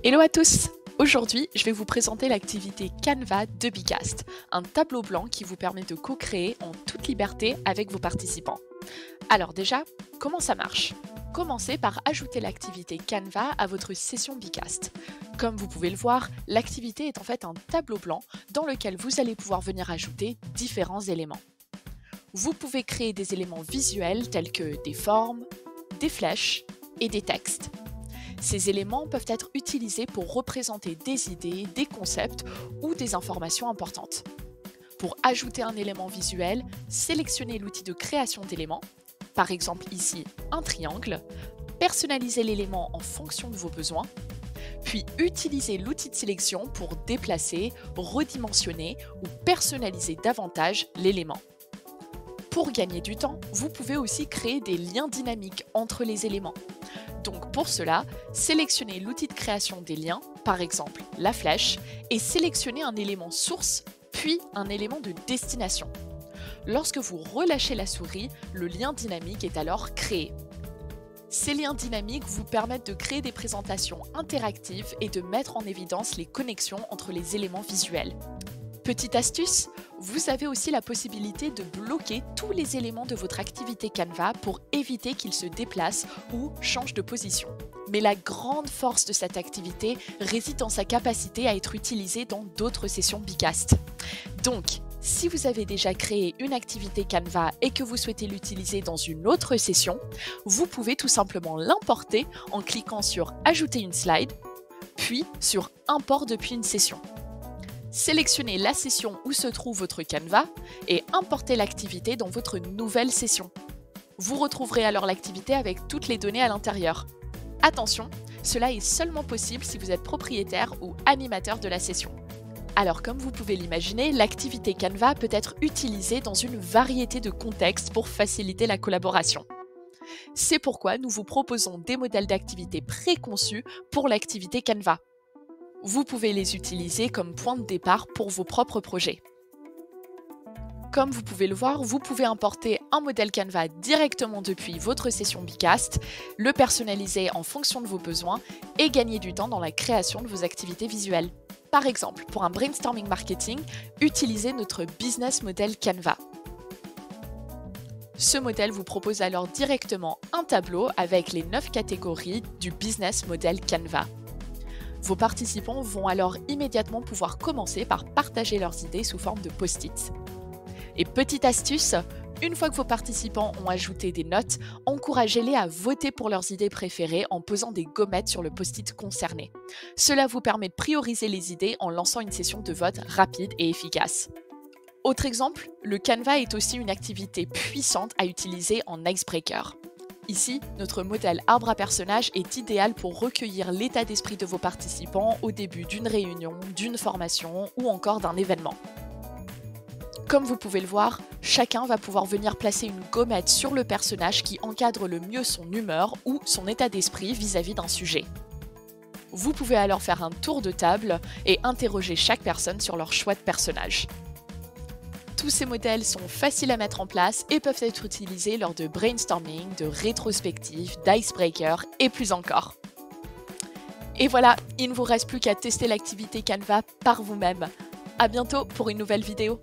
Hello à tous! Aujourd'hui, je vais vous présenter l'activité Canva de Bicast, un tableau blanc qui vous permet de co-créer en toute liberté avec vos participants. Alors déjà, comment ça marche? Commencez par ajouter l'activité Canva à votre session Bicast. Comme vous pouvez le voir, l'activité est en fait un tableau blanc dans lequel vous allez pouvoir venir ajouter différents éléments. Vous pouvez créer des éléments visuels tels que des formes, des flèches et des textes. Ces éléments peuvent être utilisés pour représenter des idées, des concepts ou des informations importantes. Pour ajouter un élément visuel, sélectionnez l'outil de création d'éléments, par exemple ici un triangle, personnalisez l'élément en fonction de vos besoins, puis utilisez l'outil de sélection pour déplacer, redimensionner ou personnaliser davantage l'élément. Pour gagner du temps, vous pouvez aussi créer des liens dynamiques entre les éléments. Donc pour cela, sélectionnez l'outil de création des liens, par exemple la flèche, et sélectionnez un élément source, puis un élément de destination. Lorsque vous relâchez la souris, le lien dynamique est alors créé. Ces liens dynamiques vous permettent de créer des présentations interactives et de mettre en évidence les connexions entre les éléments visuels. Petite astuce, vous avez aussi la possibilité de bloquer tous les éléments de votre activité Canva pour éviter qu'ils se déplacent ou changent de position. Mais la grande force de cette activité réside dans sa capacité à être utilisée dans d'autres sessions Bicast. Donc, si vous avez déjà créé une activité Canva et que vous souhaitez l'utiliser dans une autre session, vous pouvez tout simplement l'importer en cliquant sur « Ajouter une slide », puis sur « Import depuis une session ». Sélectionnez la session où se trouve votre Canva et importez l'activité dans votre nouvelle session. Vous retrouverez alors l'activité avec toutes les données à l'intérieur. Attention, cela est seulement possible si vous êtes propriétaire ou animateur de la session. Alors comme vous pouvez l'imaginer, l'activité Canva peut être utilisée dans une variété de contextes pour faciliter la collaboration. C'est pourquoi nous vous proposons des modèles d'activité préconçus pour l'activité Canva. Vous pouvez les utiliser comme point de départ pour vos propres projets. Comme vous pouvez le voir, vous pouvez importer un modèle Canva directement depuis votre session Bicast, le personnaliser en fonction de vos besoins et gagner du temps dans la création de vos activités visuelles. Par exemple, pour un brainstorming marketing, utilisez notre business model Canva. Ce modèle vous propose alors directement un tableau avec les 9 catégories du business model Canva. Vos participants vont alors immédiatement pouvoir commencer par partager leurs idées sous forme de post-it. Et petite astuce, une fois que vos participants ont ajouté des notes, encouragez-les à voter pour leurs idées préférées en posant des gommettes sur le post-it concerné. Cela vous permet de prioriser les idées en lançant une session de vote rapide et efficace. Autre exemple, le Canva est aussi une activité puissante à utiliser en icebreaker. Ici, notre modèle arbre à personnages est idéal pour recueillir l'état d'esprit de vos participants au début d'une réunion, d'une formation ou encore d'un événement. Comme vous pouvez le voir, chacun va pouvoir venir placer une gommette sur le personnage qui encadre le mieux son humeur ou son état d'esprit vis-à-vis d'un sujet. Vous pouvez alors faire un tour de table et interroger chaque personne sur leur choix de personnage. Tous ces modèles sont faciles à mettre en place et peuvent être utilisés lors de brainstorming, de rétrospectives, d'icebreaker et plus encore. Et voilà, il ne vous reste plus qu'à tester l'activité Canva par vous-même. À bientôt pour une nouvelle vidéo.